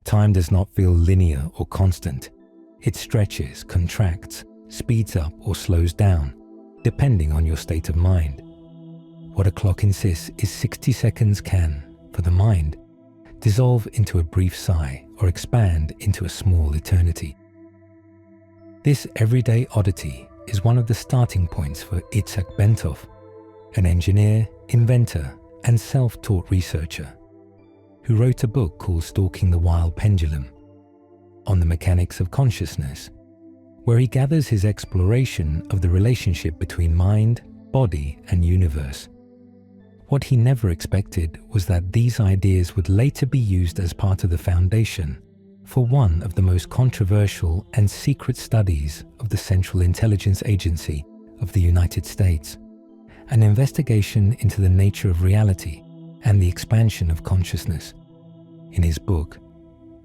Time does not feel linear or constant. It stretches, contracts, speeds up or slows down, depending on your state of mind. What a clock insists is 60 seconds can, for the mind, dissolve into a brief sigh or expand into a small eternity. This everyday oddity is one of the starting points for Itzhak Bentov, an engineer, inventor, and self-taught researcher, who wrote a book called Stalking the Wild Pendulum on the mechanics of consciousness, where he gathers his exploration of the relationship between mind, body, and universe. What he never expected was that these ideas would later be used as part of the foundation for one of the most controversial and secret studies of the Central Intelligence Agency of the United States, an investigation into the nature of reality and the expansion of consciousness. In his book,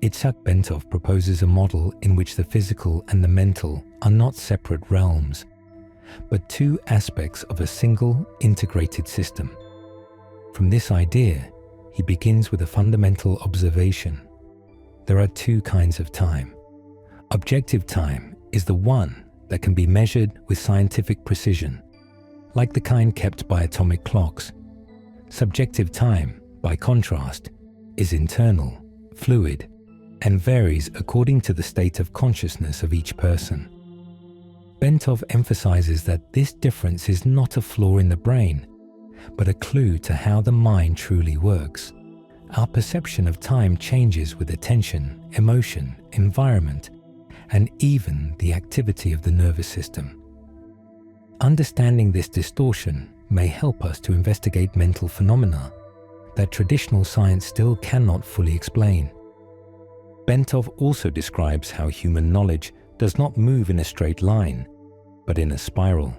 Itzhak Bentov proposes a model in which the physical and the mental are not separate realms, but two aspects of a single integrated system. From this idea, he begins with a fundamental observation. There are two kinds of time. Objective time is the one that can be measured with scientific precision, like the kind kept by atomic clocks. Subjective time, by contrast, is internal, fluid, and varies according to the state of consciousness of each person. Bentov emphasizes that this difference is not a flaw in the brain, but a clue to how the mind truly works. Our perception of time changes with attention, emotion, environment, and even the activity of the nervous system. Understanding this distortion may help us to investigate mental phenomena that traditional science still cannot fully explain. Bentov also describes how human knowledge does not move in a straight line, but in a spiral.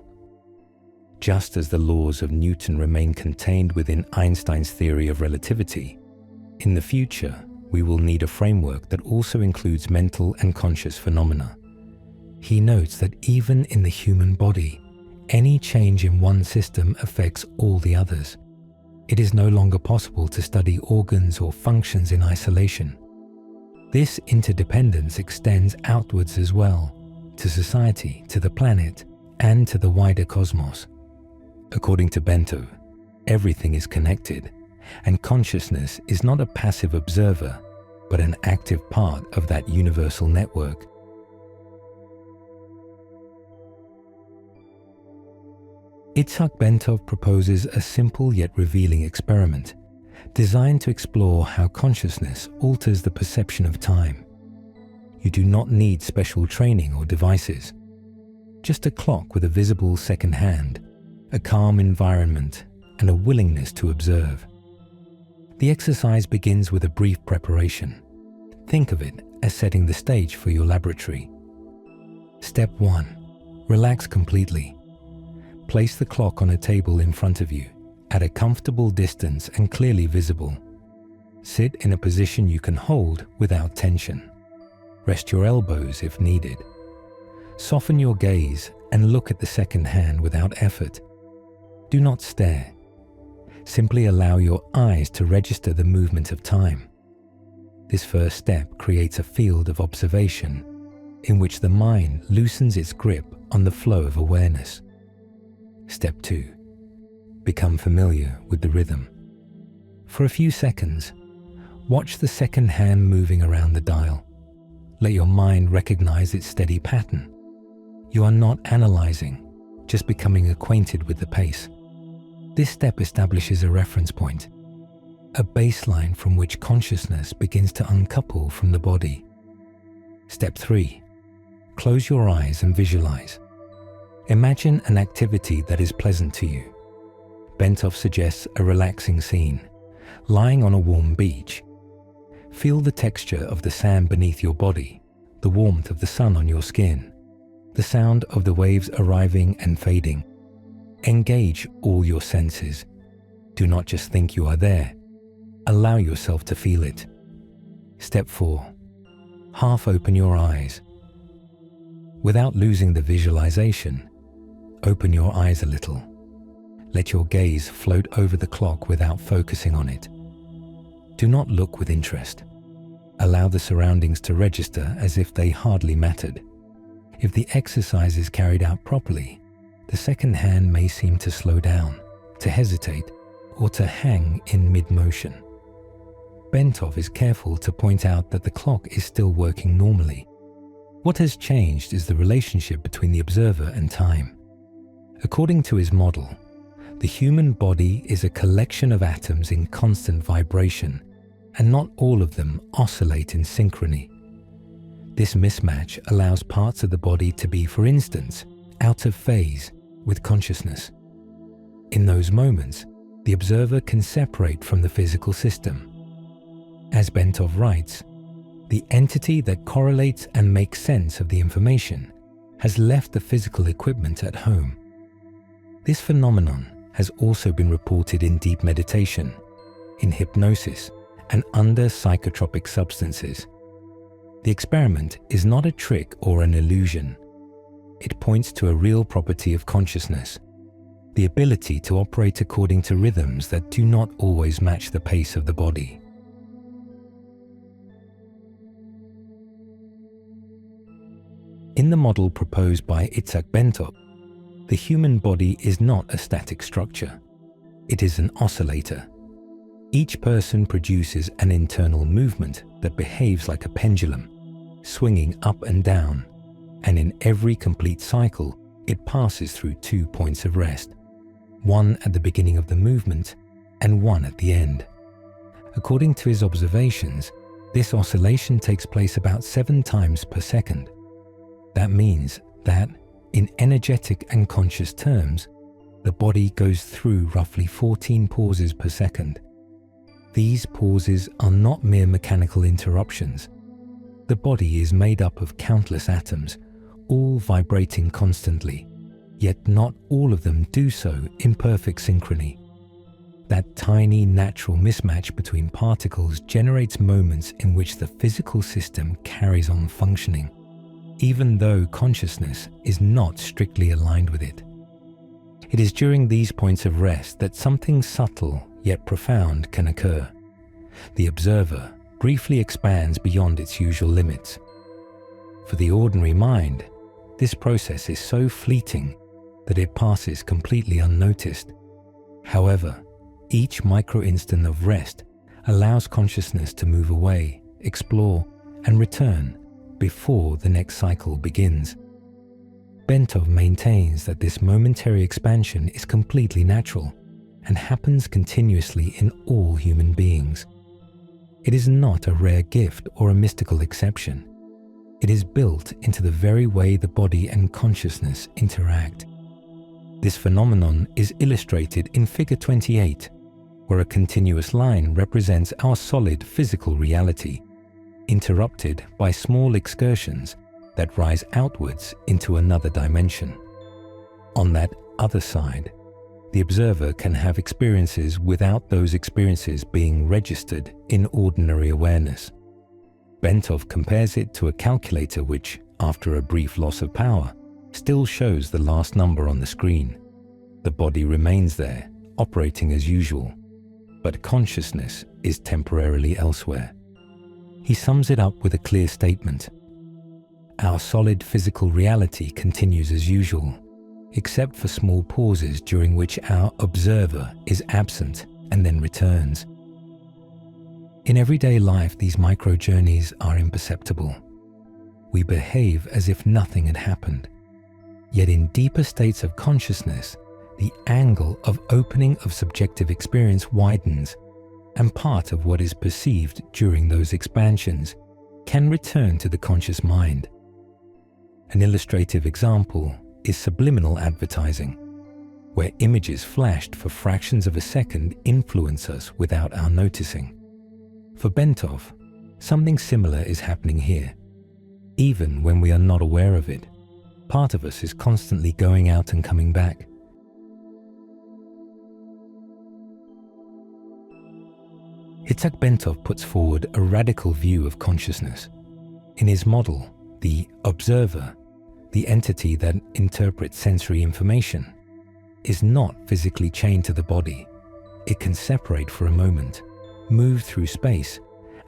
Just as the laws of Newton remain contained within Einstein's theory of relativity, in the future, we will need a framework that also includes mental and conscious phenomena. He notes that even in the human body, any change in one system affects all the others. It is no longer possible to study organs or functions in isolation. This interdependence extends outwards as well, to society, to the planet, and to the wider cosmos. According to Bentov, everything is connected, and consciousness is not a passive observer, but an active part of that universal network. Itzhak Bentov proposes a simple yet revealing experiment, designed to explore how consciousness alters the perception of time. You do not need special training or devices, just a clock with a visible second hand, a calm environment, and a willingness to observe. The exercise begins with a brief preparation. Think of it as setting the stage for your laboratory. Step 1. Relax completely. Place the clock on a table in front of you, at a comfortable distance and clearly visible. Sit in a position you can hold without tension. Rest your elbows if needed. Soften your gaze and look at the second hand without effort. Do not stare. Simply allow your eyes to register the movement of time. This first step creates a field of observation in which the mind loosens its grip on the flow of awareness. Step 2. Become familiar with the rhythm. For a few seconds, watch the second hand moving around the dial. Let your mind recognize its steady pattern. You are not analyzing, just becoming acquainted with the pace. This step establishes a reference point, a baseline from which consciousness begins to uncouple from the body. Step 3. Close your eyes and visualize. Imagine an activity that is pleasant to you. Bentov suggests a relaxing scene, lying on a warm beach. Feel the texture of the sand beneath your body, the warmth of the sun on your skin, the sound of the waves arriving and fading. Engage all your senses. Do not just think you are there. Allow yourself to feel it. Step 4. Half open your eyes. Without losing the visualization, open your eyes a little. Let your gaze float over the clock without focusing on it. Do not look with interest. allow the surroundings to register as if they hardly mattered. If the exercise is carried out properly, the second hand may seem to slow down, to hesitate, or to hang in mid-motion. Bentov is careful to point out that the clock is still working normally. What has changed is the relationship between the observer and time. According to his model, the human body is a collection of atoms in constant vibration, and not all of them oscillate in synchrony. This mismatch allows parts of the body to be, for instance, out of phase with consciousness. In those moments, the observer can separate from the physical system. As Bentov writes, the entity that correlates and makes sense of the information has left the physical equipment at home. This phenomenon has also been reported in deep meditation, in hypnosis, and under psychotropic substances. The experiment is not a trick or an illusion. It points to a real property of consciousness, the ability to operate according to rhythms that do not always match the pace of the body. In the model proposed by Itzhak Bentov, the human body is not a static structure. It is an oscillator. Each person produces an internal movement that behaves like a pendulum, swinging up and down, and in every complete cycle, it passes through 2 points of rest, one at the beginning of the movement and one at the end. According to his observations, this oscillation takes place about 7 times per second. That means that, in energetic and conscious terms, the body goes through roughly 14 pauses per second. These pauses are not mere mechanical interruptions. The body is made up of countless atoms, all vibrating constantly, yet not all of them do so in perfect synchrony. That tiny natural mismatch between particles generates moments in which the physical system carries on functioning, even though consciousness is not strictly aligned with it. It is during these points of rest that something subtle yet profound can occur. The observer briefly expands beyond its usual limits. For the ordinary mind, this process is so fleeting that it passes completely unnoticed. However, each micro-instant of rest allows consciousness to move away, explore, and return before the next cycle begins. Bentov maintains that this momentary expansion is completely natural and happens continuously in all human beings. It is not a rare gift or a mystical exception. It is built into the very way the body and consciousness interact. This phenomenon is illustrated in Figure 28, where a continuous line represents our solid physical reality, interrupted by small excursions that rise outwards into another dimension. On that other side, the observer can have experiences without those experiences being registered in ordinary awareness. Bentov compares it to a calculator which, after a brief loss of power, still shows the last number on the screen. The body remains there, operating as usual, but consciousness is temporarily elsewhere. He sums it up with a clear statement. Our solid physical reality continues as usual, except for small pauses during which our observer is absent and then returns. In everyday life, these micro-journeys are imperceptible. We behave as if nothing had happened. Yet in deeper states of consciousness, the angle of opening of subjective experience widens, and part of what is perceived during those expansions can return to the conscious mind. An illustrative example is subliminal advertising, where images flashed for fractions of a second influence us without our noticing. For Bentov, something similar is happening here. Even when we are not aware of it, part of us is constantly going out and coming back. Itzhak Bentov puts forward a radical view of consciousness. In his model, the observer, the entity that interprets sensory information, is not physically chained to the body. It can separate for a moment, move through space,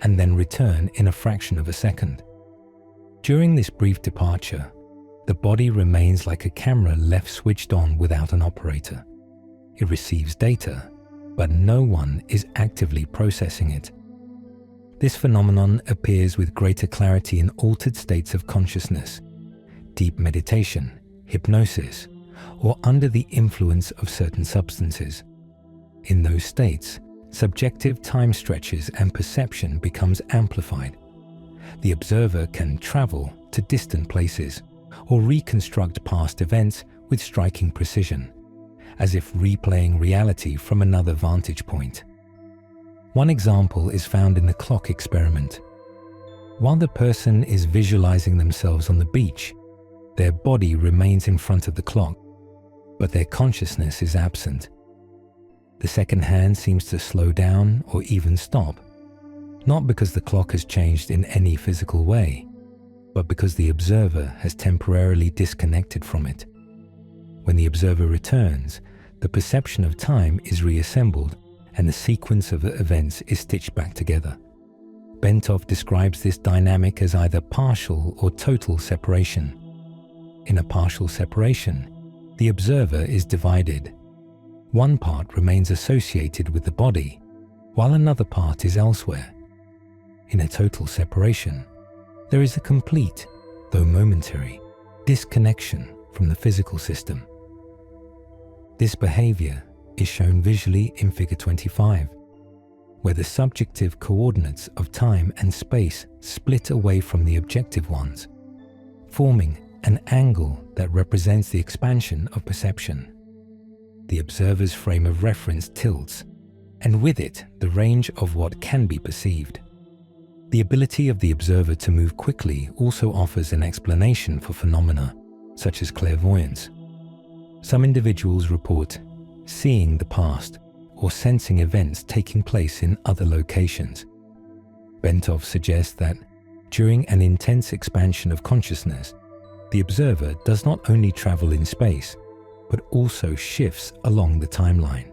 and then return in a fraction of a second. During this brief departure, the body remains like a camera left switched on without an operator. It receives data, but no one is actively processing it. This phenomenon appears with greater clarity in altered states of consciousness, deep meditation, hypnosis, or under the influence of certain substances. In those states, subjective time stretches and perception becomes amplified. The observer can travel to distant places or reconstruct past events with striking precision, as if replaying reality from another vantage point. One example is found in the clock experiment. While the person is visualizing themselves on the beach, their body remains in front of the clock, but their consciousness is absent. The second hand seems to slow down or even stop, not because the clock has changed in any physical way, but because the observer has temporarily disconnected from it. When the observer returns, the perception of time is reassembled and the sequence of events is stitched back together. Bentov describes this dynamic as either partial or total separation. In a partial separation, the observer is divided. One part remains associated with the body, while another part is elsewhere. In a total separation, there is a complete, though momentary, disconnection from the physical system. This behavior is shown visually in Figure 25, where the subjective coordinates of time and space split away from the objective ones, forming an angle that represents the expansion of perception. The observer's frame of reference tilts, and with it, the range of what can be perceived. The ability of the observer to move quickly also offers an explanation for phenomena such as clairvoyance. Some individuals report seeing the past or sensing events taking place in other locations. Bentov suggests that during an intense expansion of consciousness, the observer does not only travel in space, but also shifts along the timeline.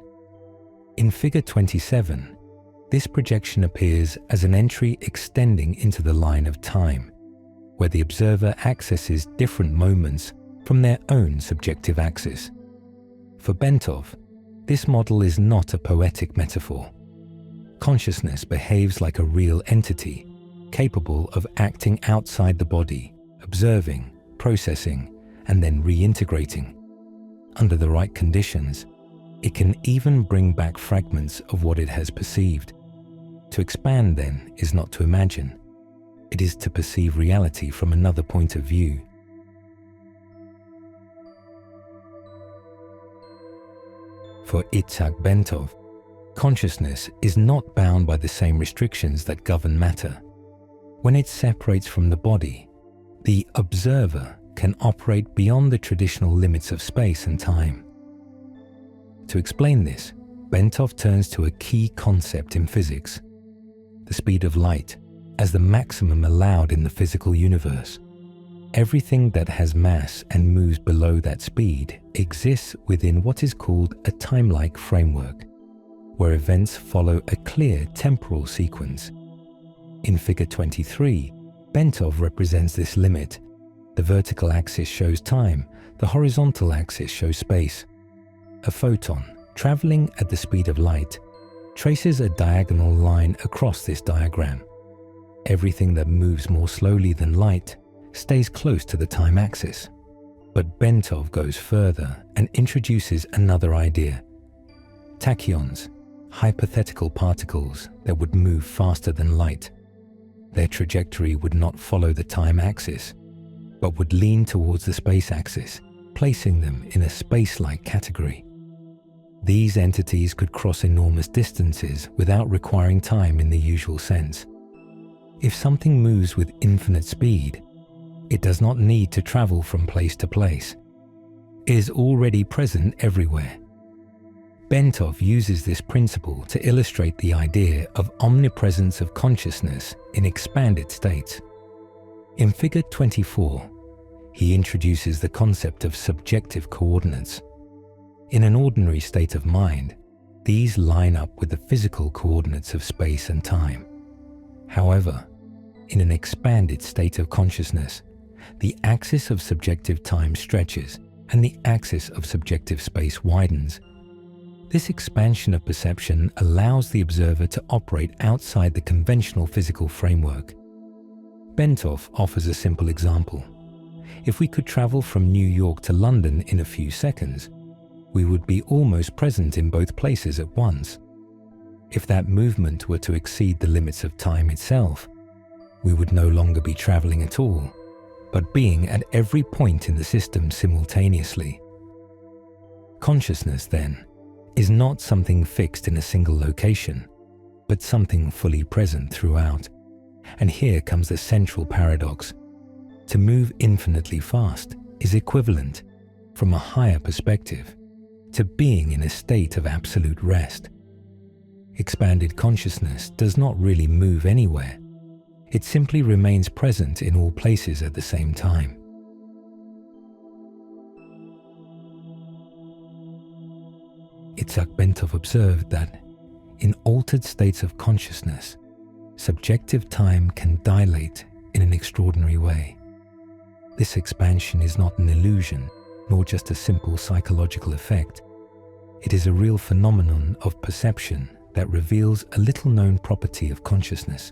In Figure 27, this projection appears as an entry extending into the line of time, where the observer accesses different moments from their own subjective axis. For Bentov, this model is not a poetic metaphor. Consciousness behaves like a real entity, capable of acting outside the body, observing, processing, and then reintegrating. Under the right conditions, it can even bring back fragments of what it has perceived. To expand, then, is not to imagine. It is to perceive reality from another point of view. For Itzhak Bentov, consciousness is not bound by the same restrictions that govern matter. When it separates from the body, the observer can operate beyond the traditional limits of space and time. To explain this, Bentov turns to a key concept in physics: the speed of light as the maximum allowed in the physical universe. Everything that has mass and moves below that speed exists within what is called a time-like framework, where events follow a clear temporal sequence. In Figure 23, Bentov represents this limit. The vertical axis shows time, the horizontal axis shows space. A photon, traveling at the speed of light, traces a diagonal line across this diagram. Everything that moves more slowly than light stays close to the time axis. But Bentov goes further and introduces another idea: tachyons, hypothetical particles that would move faster than light. Their trajectory would not follow the time axis, but would lean towards the space axis, placing them in a space-like category. These entities could cross enormous distances without requiring time in the usual sense. If something moves with infinite speed, it does not need to travel from place to place. It is already present everywhere. Bentov uses this principle to illustrate the idea of omnipresence of consciousness in expanded states. In Figure 24, he introduces the concept of subjective coordinates. In an ordinary state of mind, these line up with the physical coordinates of space and time. However, in an expanded state of consciousness, the axis of subjective time stretches and the axis of subjective space widens. This expansion of perception allows the observer to operate outside the conventional physical framework. Bentov offers a simple example. If we could travel from New York to London in a few seconds, we would be almost present in both places at once. If that movement were to exceed the limits of time itself, we would no longer be traveling at all, but being at every point in the system simultaneously. Consciousness, then, is not something fixed in a single location, but something fully present throughout. And here comes the central paradox. To move infinitely fast is equivalent, from a higher perspective, to being in a state of absolute rest. Expanded consciousness does not really move anywhere. It simply remains present in all places at the same time. Itzhak Bentov observed that in altered states of consciousness, subjective time can dilate in an extraordinary way. This expansion is not an illusion, nor just a simple psychological effect. It is a real phenomenon of perception that reveals a little-known property of consciousness: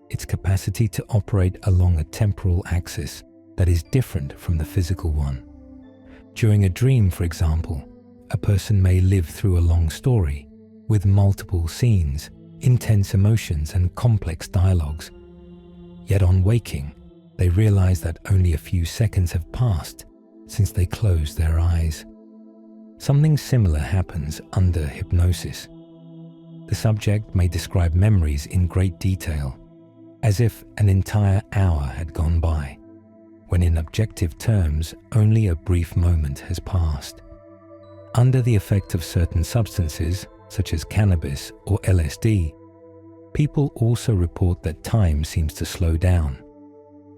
its capacity to operate along a temporal axis that is different from the physical one. During a dream, for example, a person may live through a long story with multiple scenes, intense emotions, and complex dialogues. Yet on waking, they realize that only a few seconds have passed since they closed their eyes. Something similar happens under hypnosis. The subject may describe memories in great detail, as if an entire hour had gone by, when in objective terms only a brief moment has passed. Under the effect of certain substances, such as cannabis or LSD, people also report that time seems to slow down.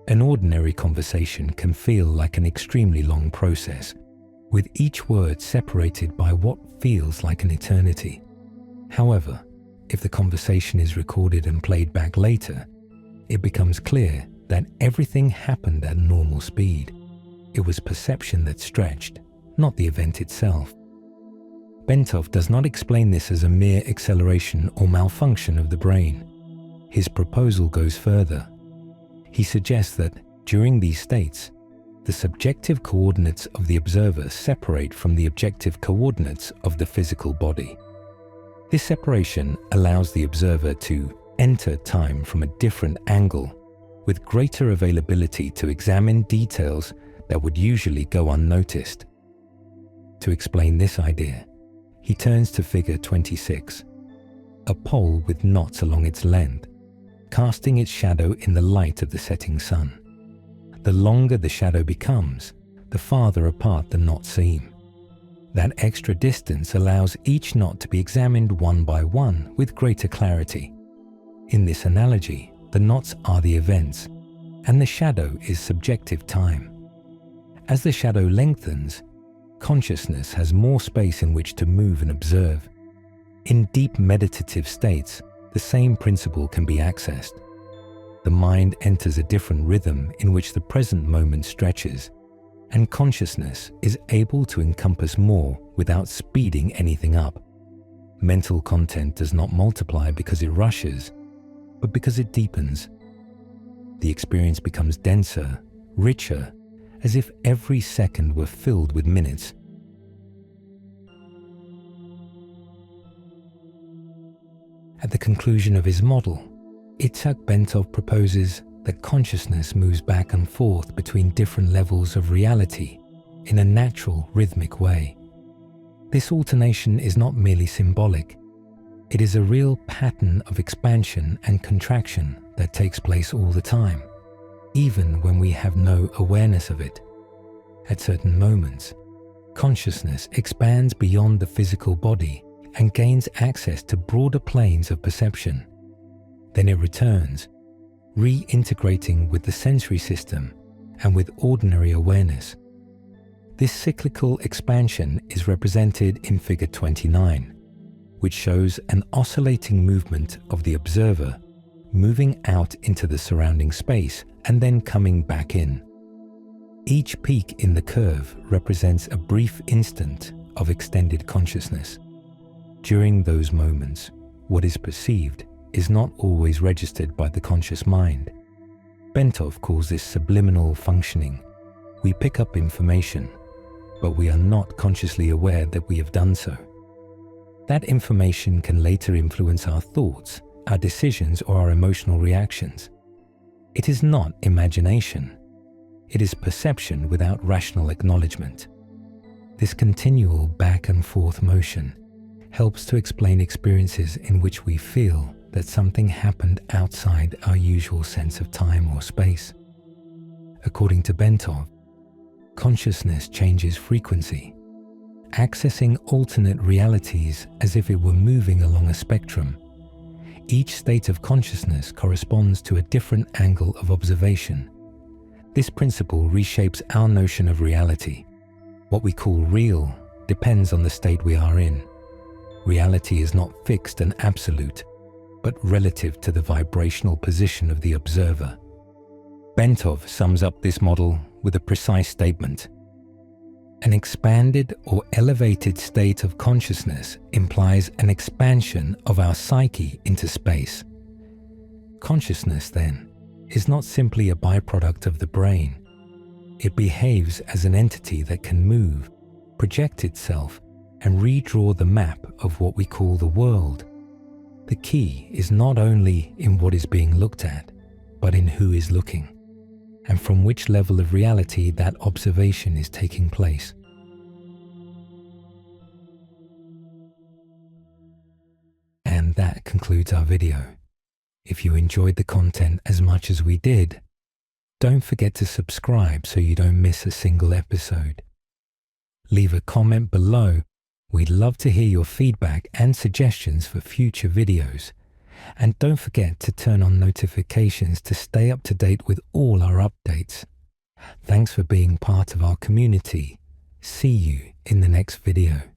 An ordinary conversation can feel like an extremely long process, with each word separated by what feels like an eternity. However, if the conversation is recorded and played back later, it becomes clear that everything happened at normal speed. It was perception that stretched, not the event itself. Bentov does not explain this as a mere acceleration or malfunction of the brain. His proposal goes further. He suggests that during these states, the subjective coordinates of the observer separate from the objective coordinates of the physical body. This separation allows the observer to enter time from a different angle, with greater availability to examine details that would usually go unnoticed. To explain this idea, he turns to figure 26, a pole with knots along its length, casting its shadow in the light of the setting sun. The longer the shadow becomes, the farther apart the knots seem. That extra distance allows each knot to be examined one by one with greater clarity. In this analogy, the knots are the events, and the shadow is subjective time. As the shadow lengthens, consciousness has more space in which to move and observe. In deep meditative states, the same principle can be accessed. The mind enters a different rhythm in which the present moment stretches, and consciousness is able to encompass more without speeding anything up. Mental content does not multiply because it rushes, but because it deepens. The experience becomes denser, richer, as if every second were filled with minutes. At the conclusion of his model, Itzhak Bentov proposes that consciousness moves back and forth between different levels of reality in a natural, rhythmic way. This alternation is not merely symbolic. It is a real pattern of expansion and contraction that takes place all the time, even when we have no awareness of it. At certain moments, consciousness expands beyond the physical body and gains access to broader planes of perception. Then it returns, reintegrating with the sensory system and with ordinary awareness. This cyclical expansion is represented in figure 29, which shows an oscillating movement of the observer moving out into the surrounding space and then coming back in. Each peak in the curve represents a brief instant of extended consciousness. During those moments, what is perceived is not always registered by the conscious mind. Bentov calls this subliminal functioning. We pick up information, but we are not consciously aware that we have done so. That information can later influence our thoughts, our decisions, or our emotional reactions. It is not imagination. It is perception without rational acknowledgement. This continual back and forth motion helps to explain experiences in which we feel that something happened outside our usual sense of time or space. According to Bentov, consciousness changes frequency, accessing alternate realities as if it were moving along a spectrum. Each state of consciousness corresponds to a different angle of observation. This principle reshapes our notion of reality. What we call real depends on the state we are in. Reality is not fixed and absolute, but relative to the vibrational position of the observer. Bentov sums up this model with a precise statement. An expanded or elevated state of consciousness implies an expansion of our psyche into space. Consciousness, then, is not simply a byproduct of the brain. It behaves as an entity that can move, project itself, and redraw the map of what we call the world. The key is not only in what is being looked at, but in who is looking, and from which level of reality that observation is taking place. And that concludes our video. If you enjoyed the content as much as we did, don't forget to subscribe so you don't miss a single episode. Leave a comment below. We'd love to hear your feedback and suggestions for future videos. And don't forget to turn on notifications to stay up to date with all our updates. Thanks for being part of our community. See you in the next video.